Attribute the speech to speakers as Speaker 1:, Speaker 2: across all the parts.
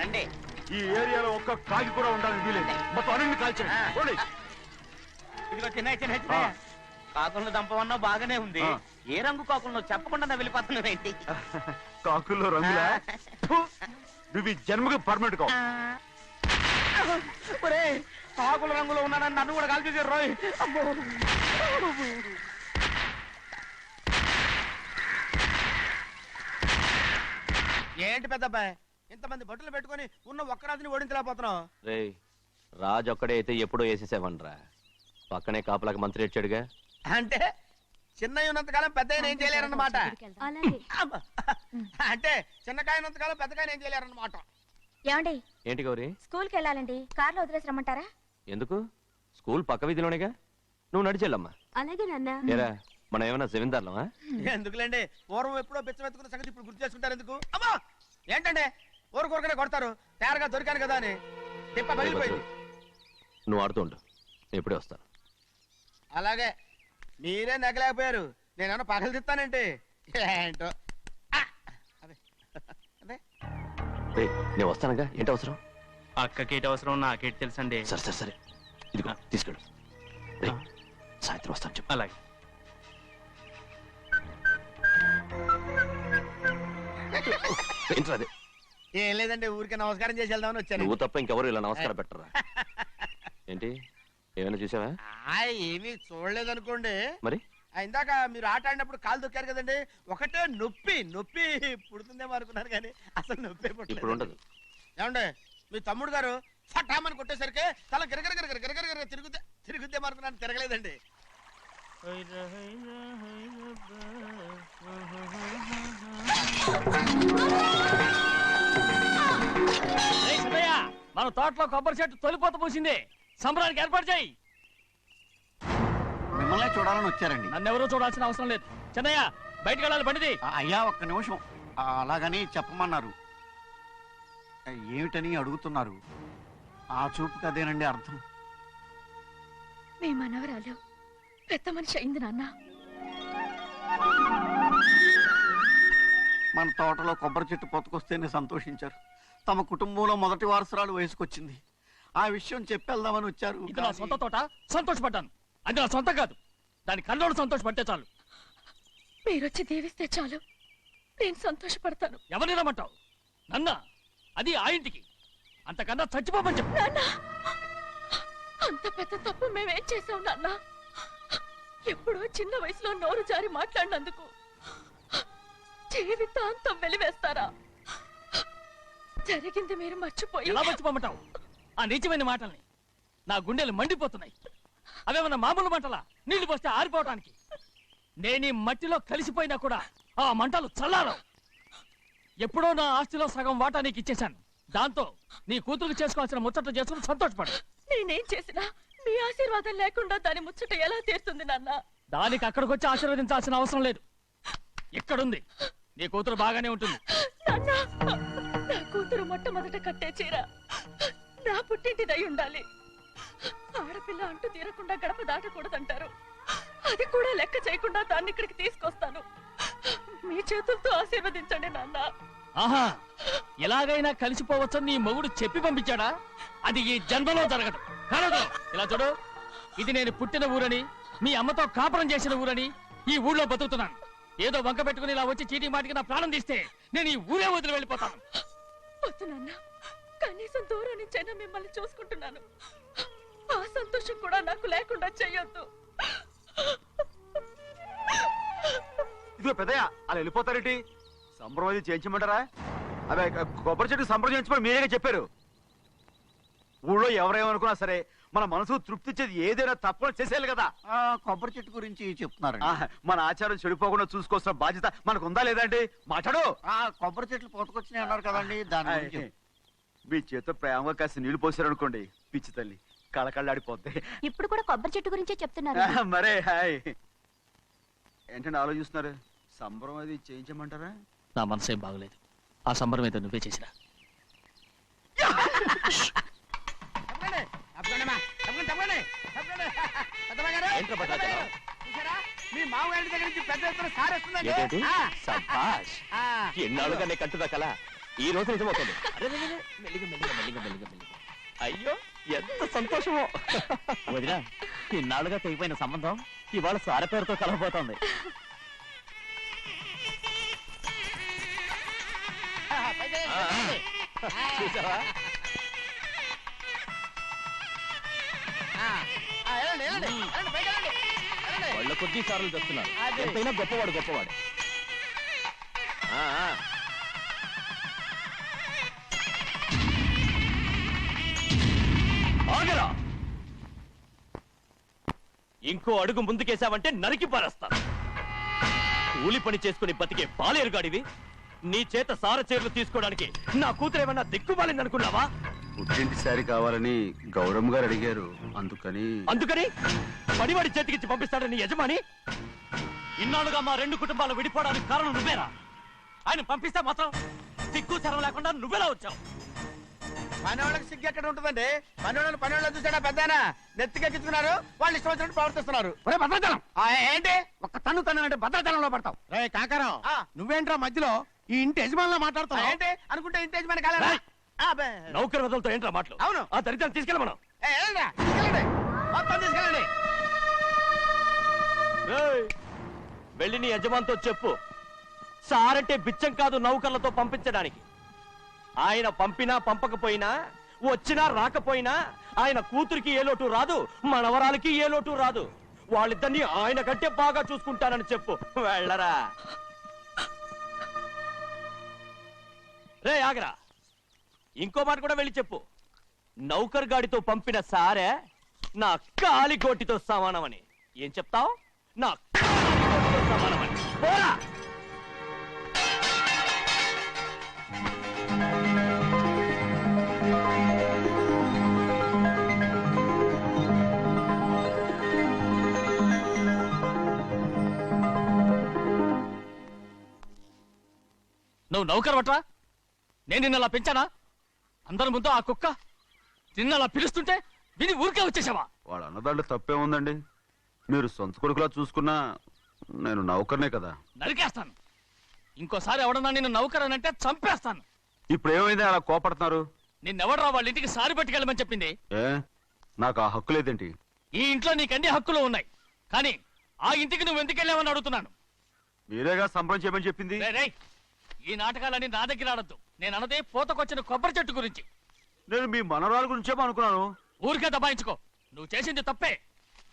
Speaker 1: రండి.
Speaker 2: ఈ ఏరియాలో ఒక్క కాకి కూడా ఉండాలని వీలేదు. మొత్తం అన్ని కాల్చండి.
Speaker 1: ఇదిగో చిన్న కాకులను దంపమన్నా బాగానే ఉంది. ఏ రంగు కాకులను చెప్పకుండా వెళ్ళిపోతున్నావు ఏంటి?
Speaker 2: కాకుల్లో రంగులా? నువ్వు ఈ జన్మకి పర్మనెంట్ కావు.
Speaker 1: కాకుల రంగులో ఉన్నానని నన్ను కూడా కాల్చేసారు రోయ్. ఏంటి పెద్దబ్బాయి ఇంతమంది బట్టలు పెట్టుకుని ఉన్న ఒక్కరాజుని ఓడించలేకపోతున్నావు?
Speaker 3: రే రాజు ఒక్కడే అయితే ఎప్పుడో వేసేసేవనరా. పక్కనే కాపలాకి మంత్రి ఇచ్చాడుగా.
Speaker 1: అంటే చిన్నయ్య ఉన్నంతకాలం పెద్దయ్య ఏం చేయలేరన్నమాట. అంటే చిన్నకాయ ఉన్నంతకాలం పెద్దకాయ ఏం చేయలేరన్నమాట.
Speaker 4: ఏమండి?
Speaker 3: ఏంటి గౌరీ?
Speaker 4: స్కూల్ కి వెళ్ళాలండి. కార్లో వదిలేసి రమ్మంటారా?
Speaker 3: ఎందుకు? స్కూల్ పక్క వీధిలోనేగా, నువ్వు నడిచెళ్ళమ్మా.
Speaker 4: అలాగే నాన్న.
Speaker 3: ఏరా మనం ఏమన్నా జమీందారులమా?
Speaker 1: ఎందుకులేండి, పూర్వం ఎప్పుడో బిచ్చమెత్తుకున్న సంగతి ఇప్పుడు గుర్తు చేసుకుంటారు ఎందుకు? అమ్మా ఏంటంటే ఊరుకోరుకనే కొడతారు. తయారుగా దొరికాను కదా అని తిప్ప పగిలిపోయింది.
Speaker 3: నువ్వు ఆడుతూ ఉండు, ఇప్పుడే వస్తాను.
Speaker 1: అలాగే మీరే నగలేకపోయారు, నేనేమన్నా పగలు తిస్తానంటే ఏంటో.
Speaker 3: రే నేను వస్తానుగా, ఏంటి అవసరం?
Speaker 5: అక్కకేటి అవసరం నాకేటి తెలుసండి.
Speaker 3: సరే సరే సరే, ఇదిగో తీసుకెళ్ళు. రే సాయంత్రం వస్తాను చెప్పు.
Speaker 5: అలాగే.
Speaker 3: ఏంట్రా?
Speaker 1: ఏం లేదండి, ఊరికే నమస్కారం చేసి వెళ్దామని వచ్చాను.
Speaker 3: నువ్వు తప్ప ఇంకెవరు ఇలా నమస్కారం పెట్టరా? ఏంటి ఏమైనా చూసావా?
Speaker 1: ఏమీ చూడలేదనుకోండి.
Speaker 3: మరి
Speaker 1: ఇందాక మీరు ఆట ఆడినప్పుడు కాలు దొక్కారు కదండి, ఒకటే నొప్పి నొప్పి పుడుతుందేమో అనుకున్నారు కానీ అసలు నొప్పి
Speaker 3: ఇప్పుడు ఉండదు.
Speaker 1: ఏమండే మీ తమ్ముడు గారు ఫటామని కొట్టేసరికి తల గిరగిర తిరుగుద్దేమో అనుకున్నాను, తిరగలేదండి.
Speaker 5: మన తోటలో కొబ్బరి చెట్టు తొలిపోత పూసింది, సంబరానికి ఏర్పాటు చేయి.
Speaker 6: మిమ్మల్ని చూడాలని వచ్చారండి.
Speaker 5: నన్నెవరూ చూడాల్సిన అవసరం లేదు. చెన్నయ్య బయటకు వెళ్ళాలి, బండిది.
Speaker 6: అయ్యా ఒక్క నిమిషం, అలాగని చెప్పమన్నారు. ఏమిటని అడుగుతున్నారు? ఆ చూపుకి అదేనండి అర్థం.
Speaker 4: మీ మనవరాలు పెద్ద మనిషి అయింది నాన్న.
Speaker 6: మన తోటలో కొబ్బరి చెట్టు పొత్తుకొస్తేనే సంతోషించారు. తమ కుటుంబంలో మొదటి వారసురాలు వయసుకొచ్చింది. ఆ విషయం చెప్పేద్దామని వచ్చారు.
Speaker 5: ఇది నా సొంత తోట, సంతోషపడ్డాను. అది నా సొంతం కాదు, దాని కన్నోడు సంతోషపడితే చాలు.
Speaker 4: మీరొచ్చి దీవిస్తే చాలు, నేను సంతోషపడతాను.
Speaker 5: ఎవరిని రమ్మంటావు? నన్న? అది ఆ ఇంటికి, అంతకన్నా చచ్చిపోమని చెప్పు.
Speaker 4: నాన్న, అంత పెద్ద తప్పు మేమేం చేసాం నాన్న? ఎప్పుడో చిన్న వయసులో నోరు జారి మాట్లాడినందుకు జీవితాంతం వెలివేస్తారా? జరిగింది మీరు మర్చిపోయి.
Speaker 5: ఎలా మర్చిపోమంటావు ఆ నీచమైన మాటల్ని? నా గుండెలు మండిపోతున్నాయి. అవేమన్నా మామూలు మంటలా, నీళ్లు పోస్తే ఆరిపోవటానికి? నేను ఈ మట్టిలో కలిసిపోయినా కూడా ఆ మంటలు చల్లారవు. ఎప్పుడో నా ఆస్తిలో సగం వాటా నీకు ఇచ్చేశాను. దాంతో నీ కూతురు చేసుకోవాల్సిన ముచ్చట్లు చేసుకుని సంతోషపడు.
Speaker 4: నేనేం చేసినా మీ ఆశీర్వాదం లేకుండా దాని ముచ్చట ఎలా తీరుతుంది నాన్న?
Speaker 5: దానికి అక్కడికి వచ్చి ఆశీర్వదించాల్సిన అవసరం లేదు. ఇక్కడుంది, నీ కూతురు బాగానే ఉంటుంది.
Speaker 4: నాన్న, నా కూతురు మొట్టమొదట కట్టే చీర నా పుట్టింటిదై ఉండాలి. ఆడపిల్ల అంటూ తీరకుండా గడప దాటకూడదంటారు. అది కూడా లెక్క చేయకుండా దాన్ని ఇక్కడికి తీసుకొస్తాను. మీ చేతులతో ఆశీర్వదించండి నాన్న.
Speaker 5: ఆహా, ఎలాగైనా కలిసిపోవచ్చని నీ మొగుడు చెప్పి పంపించాడా? అది ఈ జన్మలో జరగదు. కాదు, ఇలా చూడు, ఇది నేను పుట్టిన ఊరని, మీ అమ్మతో కాపురం చేసిన ఊరని ఈ ఊళ్ళో బతుకుతున్నాను. ఏదో వంక పెట్టుకుని ఇలా వచ్చి చీటీ మాటికి నా ప్రాణం తీస్తే నేను ఈ ఊరే వదిలి వెళ్ళిపోతాను.
Speaker 4: వద్దు నాన్న, కనీసం దూరం నుంచైనా మిమ్మల్ని చూసుకుంటున్నాను. ఆ సంతోషం కూడా నాకు లేకుండా చెయ్యొద్దు.
Speaker 2: ఇదిగో పెద్దయ్య, అలా వెళ్ళిపోతారేంటి? సంబరం అది చేయించమంటారా? అదే కొబ్బరి చెట్టు సంబరం చేయించమని మీరేగా చెప్పారు. ఊళ్ళో ఎవరేమనుకున్నా సరే మన మనసు తృప్తి ఇచ్చేది ఏదైనా తప్పకుండా చేసేయాలి కదా.
Speaker 6: కొబ్బరి చెట్టు గురించి చెప్తున్నారు.
Speaker 2: మన ఆచారం చెడిపోకుండా చూసుకోవాల్సిన బాధ్యత మనకు ఉందా లేదా అండి? మాట్లాడు.
Speaker 6: కొబ్బరి చెట్లు పోతుకొచ్చినాయి అన్నారు కదండి, దాని గురించి.
Speaker 2: మీ చేత ప్రేమగా కాస్త నీళ్లు పోసారు అనుకోండి, పిచ్చి తల్లి కళకళ్ళాడిపోద్ది.
Speaker 4: ఇప్పుడు కూడా కొబ్బరి చెట్టు గురించే చెప్తున్నారు.
Speaker 2: మరే హాయ్ ఏంటంటే ఆలోచిస్తున్నారు? సంబరం అది చేయించమంటారా?
Speaker 5: నా మనసు ఏం బాగలేదు. ఆ సంబరం ఏదో నువ్వే చేసినా.
Speaker 1: మీ మామగారి దగ్గర నుంచి పెద్ద ఎత్తున సార్ వస్తుందండి.
Speaker 3: ఎన్నాళ్ళుగా నే కట్టుదా కల ఈ రోజు నిజమవుతుంది. అరే, అరే, అరే, మెల్లిగా మెల్లిగా మెల్లిగా మెల్లిగా మెల్లిగా. అయ్యో ఎంత సంతోషమో.
Speaker 7: వదినా ఇన్నాళ్ళుగా తెగిపోయిన సంబంధం ఇవాళ సార పేరుతో కలవబోతోంది.
Speaker 3: చూసావా? వాళ్ళ కొద్ది సార్లు తెస్తున్నారు. ఎంతైనా గొప్పవాడు గొప్పవాడు. ఆ, ఆ. ఆగరా! ఇంకో అడుగు ముందుకేశావంటే నరికి పారేస్తాను. కూలి పని చేసుకుని బతికే పాలేరుగాడివి. నీ చేత సార చీరలు తీసుకోవడానికి నా కూతురేమన్నా దిక్కుమాలిందనుకున్నావా?
Speaker 2: పుట్టింటి శారీ కావాలని గౌరమ్మ గారు అడిగారు, అందుకని.
Speaker 3: అందుకని పడివాడి చేతికిచ్చి పంపిస్తాడని నీ యజమాని. ఇన్నాళ్ళుగా మా రెండు కుటుంబాలు విడిపోవడానికి కారణం నువ్వేరా? ఆయన పంపిస్తే మాత్రం సిగ్గు చరం లేకుండా నువ్వెలా వచ్చావు?
Speaker 1: పనివాళ్ళకి సిగ్గు ఎక్కడ ఉంటుందండి? పనివాళ్ళని పనివాళ్ళు చూసాడా పెద్దనా నెత్తికెక్కించుకున్నారు, వాళ్ళు ఇష్టం వచ్చినట్టు ప్రవర్తిస్తున్నారు.
Speaker 6: భద్రాచలం
Speaker 1: ఏంటి
Speaker 6: ఒక్క తన్ను అంటే భద్రాచలంలో పడతావు. రే కాకారావు,
Speaker 1: ఆ.
Speaker 6: నువ్వేంట్రా మధ్యలో ఈ ఇంటి యజమానిలా మాట్లాడుతావు?
Speaker 1: ఏంటి అనుకుంటే ఇంటేజ్ మన కాలేరా?
Speaker 3: నౌకర్ వదలతో ఏంట్రా మాటలు?
Speaker 1: అవును.
Speaker 3: ఆ దరిద్రాన్ని తీసుకెళ్ళ మనం.
Speaker 1: తీసుకెళ్ళండి, మొత్తం తీసుకెళ్ళండి.
Speaker 3: ఏయ్, వెళ్ళి నీ యజమానితో చెప్పు, సారంటే బిచ్చం కాదు నౌకర్లతో పంపించడానికి. ఆయన పంపినా పంపకపోయినా, వచ్చినా రాకపోయినా ఆయన కూతురికి ఏ లోటు రాదు, మనవరాలకి ఏ లోటు రాదు. వాళ్ళిద్దరినీ ఆయన కంటే బాగా చూసుకుంటానని చెప్పు. వెళ్ళరా. రే ఆగరా, ఇంకో మాట కూడా వెళ్ళి చెప్పు. నౌకర్ గాడితో పంపిన సారే నా కాలిగోటితో సమానమని. ఏం చెప్తావు? నా కాలిగోటితో సమానమని. పోరా.
Speaker 5: నువ్వు నౌకర్ వట్రా? నేను నిన్నలా పెంచానా? అందరి ముందు ఆ కుక్క నిన్నలా పిలుస్తుంటే విని ఊరికే వచ్చేసావా?
Speaker 2: వాళ్ళ అన్నదాంట్లో తప్పే ఉందండి. మీరు సొంత కొడుకులా చూసుకున్నా నేను నౌకర్నే కదా.
Speaker 5: నరికేస్తాను. ఇంకోసారి ఎవడన్నా నిన్ను నౌకర్ అని అంటే చంపేస్తాను.
Speaker 2: ఇప్పుడు ఏమైంది అలా కోపడుతున్నారు?
Speaker 5: నిన్నెవడరా వాళ్ళ ఇంటికి సారి పట్టుకెళ్ళమని చెప్పింది?
Speaker 2: ఏ, నాకు ఆ హక్కు లేదేంటి?
Speaker 5: ఈ ఇంట్లో నీకు అన్ని హక్కులు ఉన్నాయి, కానీ ఆ ఇంటికి నువ్వు ఎందుకు వెళ్ళావని అడుగుతున్నాను.
Speaker 2: మీరేగా సంబరం చేయమని చెప్పింది.
Speaker 5: రేయ్, రేయ్, ఈ నాటకాలన్నీ నా దగ్గర ఆడద్దు. నేను అన్నదే పూతకొచ్చిన కొబ్బరి చెట్టు గురించి.
Speaker 2: నేను మీ మనవరాల గురించేమో అనుకున్నాను.
Speaker 5: ఊరికే దబాయించుకో. నువ్వు చేసింది తప్పే.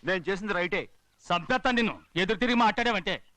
Speaker 2: నేను చేసింది రైటే.
Speaker 5: సంపేత్తాను నిన్ను. ఎదురు తిరిగి మాట్లాడావంటే